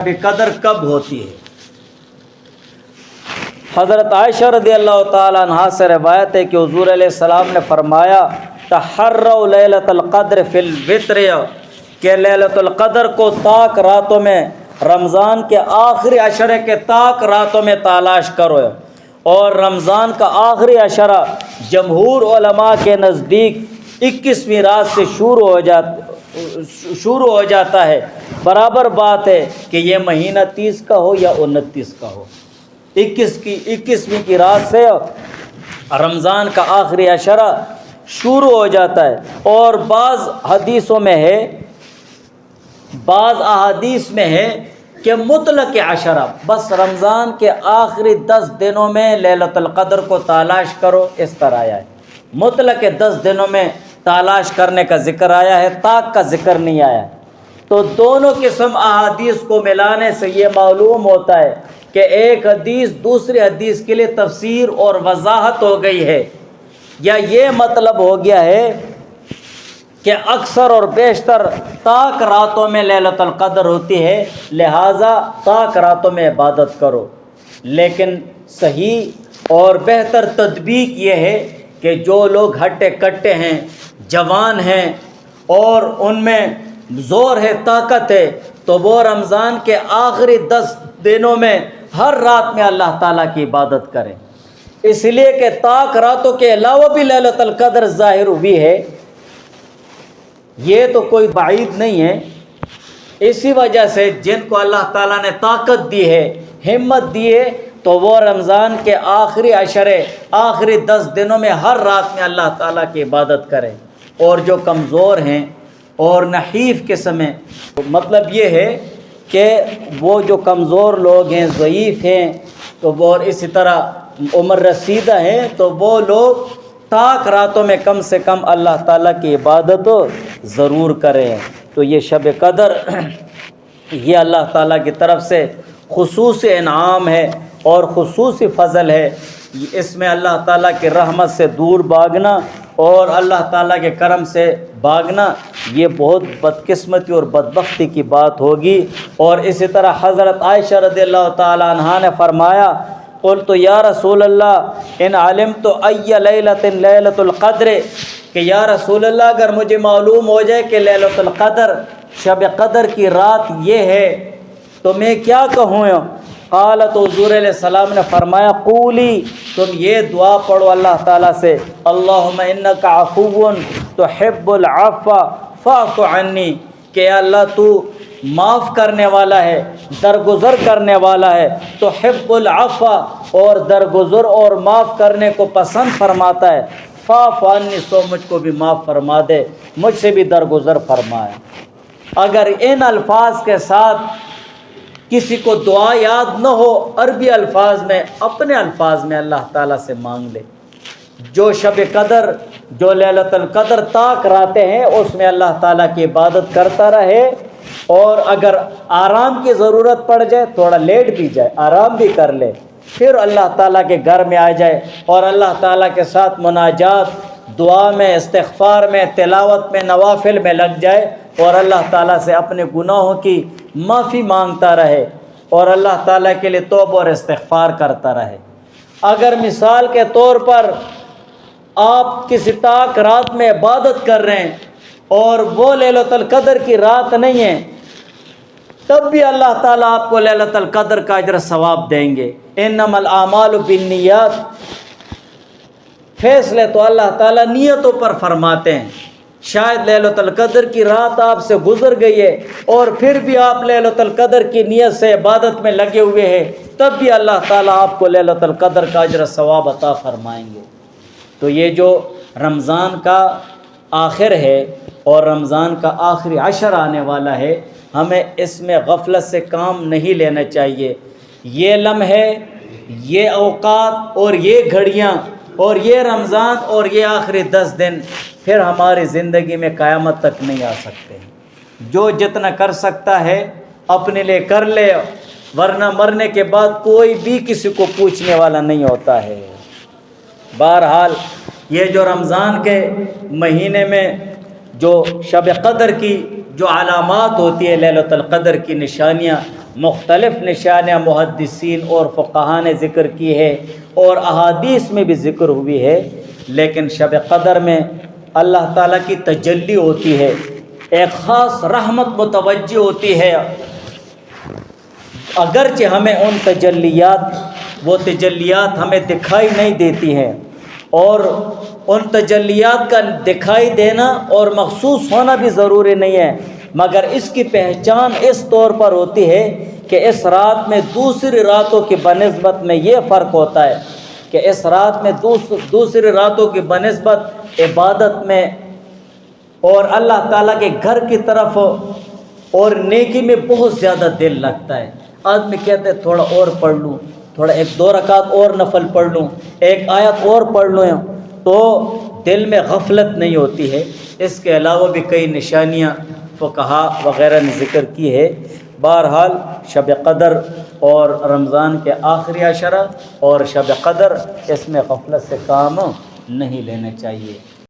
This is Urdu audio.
قدر کب ہوتی ہے؟ حضرت عائشہ رضی اللہ تعالیٰ عنہا سے روایت ہے کہ حضور علیہ السلام نے فرمایا تحروا لیلۃ القدر فی الوتر، کہ لیلۃ القدر کو طاق راتوں میں، رمضان کے آخری عشرے کے طاق راتوں میں تلاش کرو۔ اور رمضان کا آخری عشرہ جمہور علماء کے نزدیک 21ویں رات سے شروع ہو جاتا ہے۔ برابر بات ہے کہ یہ مہینہ 30 کا ہو یا 29 کا ہو، 21ویں کی رات سے رمضان کا آخری عشرہ شروع ہو جاتا ہے۔ اور بعض احادیث میں ہے کہ مطلق عشرہ، بس رمضان کے آخری 10 دنوں میں لیلۃ القدر کو تلاش کرو، اس طرح آیا ہے۔ مطلق 10 دنوں میں تلاش کرنے کا ذکر آیا ہے، طاق کا ذکر نہیں آیا ہے۔ تو دونوں قسم احادیث کو ملانے سے یہ معلوم ہوتا ہے کہ ایک حدیث دوسری حدیث کے لیے تفسیر اور وضاحت ہو گئی ہے، یا یہ مطلب ہو گیا ہے کہ اکثر اور بیشتر طاق راتوں میں لیلۃ القدر ہوتی ہے، لہٰذا طاق راتوں میں عبادت کرو۔ لیکن صحیح اور بہتر تطبیق یہ ہے کہ جو لوگ ہٹے کٹے ہیں، جوان ہیں اور ان میں زور ہے، طاقت ہے، تو وہ رمضان کے آخری 10 دنوں میں ہر رات میں اللہ تعالیٰ کی عبادت کریں، اس لیے کہ طاق راتوں کے علاوہ بھی لیلۃ القدر ظاہر ہوئی ہے، یہ تو کوئی بعید نہیں ہے۔ اسی وجہ سے جن کو اللہ تعالیٰ نے طاقت دی ہے، ہمت دی ہے، تو وہ رمضان کے آخری عشرے، آخری 10 دنوں میں ہر رات میں اللہ تعالیٰ کی عبادت کریں۔ اور جو کمزور ہیں اور نحیف قسم ہیں، مطلب یہ ہے کہ وہ جو کمزور لوگ ہیں، ضعیف ہیں، تو وہ اسی طرح عمر رسیدہ ہیں، تو وہ لوگ طاق راتوں میں کم سے کم اللہ تعالیٰ کی عبادت ضرور کریں۔ تو یہ شب قدر یہ اللہ تعالیٰ کی طرف سے خصوصی انعام ہے اور خصوصی فضل ہے۔ اس میں اللہ تعالیٰ کی رحمت سے دور بھاگنا اور اللہ تعالیٰ کے کرم سے بھاگنا، یہ بہت بدقسمتی اور بدبختی کی بات ہوگی۔ اور اسی طرح حضرت عائشہ رضی اللہ تعالیٰ عنہا نے فرمایا قلت یا رسول اللہ ان علمت ای لیلۃ لیلۃ القدر، کہ یا رسول اللہ اگر مجھے معلوم ہو جائے کہ لیلۃ القدر، شب قدر کی رات یہ ہے، تو میں کیا کہوں؟ قالت، حضور علیہ السلام نے فرمایا قولی، تم یہ دعا پڑھو اللہ تعالیٰ سے، اللہم انک عفو تحب العفو فاعف عنی، کہ اللہ تو معاف کرنے والا ہے، درگزر کرنے والا ہے، تحب العفو، اور درگزر اور معاف کرنے کو پسند فرماتا ہے، فاعف عنی، سو مجھ کو بھی معاف فرما دے، مجھ سے بھی درگزر فرمائے۔ اگر ان الفاظ کے ساتھ کسی کو دعا یاد نہ ہو، عربی الفاظ میں، اپنے الفاظ میں اللہ تعالیٰ سے مانگ لے۔ جو شب قدر، جو لیلۃ القدر طاق راتیں ہیں، اس میں اللہ تعالیٰ کی عبادت کرتا رہے، اور اگر آرام کی ضرورت پڑ جائے، تھوڑا لیٹ بھی جائے، آرام بھی کر لے، پھر اللہ تعالیٰ کے گھر میں آ جائے اور اللہ تعالیٰ کے ساتھ مناجات، دعا میں، استغفار میں، تلاوت میں، نوافل میں لگ جائے، اور اللہ تعالیٰ سے اپنے گناہوں کی معافی مانگتا رہے اور اللہ تعالیٰ کے لیے توبہ اور استغفار کرتا رہے۔ اگر مثال کے طور پر آپ کسی طاق رات میں عبادت کر رہے ہیں اور وہ لیلۃ القدر کی رات نہیں ہے، تب بھی اللہ تعالیٰ آپ کو لیلۃ القدر کا اجر ثواب دیں گے۔ انما الاعمال بالنیات، فیصلے تو اللہ تعالیٰ نیتوں پر فرماتے ہیں۔ شاید لیلۃ القدر کی رات آپ سے گزر گئی ہے اور پھر بھی آپ لیلۃ القدر کی نیت سے عبادت میں لگے ہوئے ہیں، تب بھی اللہ تعالیٰ آپ کو لیلۃ القدر کا اجر ثواب عطا فرمائیں گے۔ تو یہ جو رمضان کا آخر ہے اور رمضان کا آخری عشر آنے والا ہے، ہمیں اس میں غفلت سے کام نہیں لینا چاہیے۔ یہ لمحے، یہ اوقات اور یہ گھڑیاں اور یہ رمضان اور یہ آخری 10 دن پھر ہماری زندگی میں قیامت تک نہیں آ سکتے۔ جو جتنا کر سکتا ہے اپنے لیے کر لے، ورنہ مرنے کے بعد کوئی بھی کسی کو پوچھنے والا نہیں ہوتا ہے۔ بہرحال یہ جو رمضان کے مہینے میں جو شب قدر کی جو علامات ہوتی ہے، لیلۃ القدر کی نشانیاں، مختلف نشانیاں محدثین اور فقہاء نے ذکر کی ہے اور احادیث میں بھی ذکر ہوئی ہے، لیکن شب قدر میں اللہ تعالیٰ کی تجلی ہوتی ہے، ایک خاص رحمت متوجہ ہوتی ہے، اگرچہ ہمیں وہ تجلیات ہمیں دکھائی نہیں دیتی ہیں، اور ان تجلیات کا دکھائی دینا اور محسوس ہونا بھی ضروری نہیں ہے، مگر اس کی پہچان اس طور پر ہوتی ہے کہ اس رات میں دوسری راتوں کی بنسبت میں یہ فرق ہوتا ہے کہ اس رات میں دوسری راتوں کی بنسبت عبادت میں اور اللہ تعالیٰ کے گھر کی طرف اور نیکی میں بہت زیادہ دل لگتا ہے۔ آدمی کہتے ہیں تھوڑا اور پڑھ لوں، تھوڑا 1-2 رکعت اور نفل پڑھ لوں، 1 آیت اور پڑھ لوں، تو دل میں غفلت نہیں ہوتی ہے۔ اس کے علاوہ بھی کئی نشانیاں فقہاء وغیرہ نے ذکر کی ہے۔ بہرحال شب قدر اور رمضان کے آخری عشرہ اور شب قدر، اس میں غفلت سے کام نہیں لینا چاہیے۔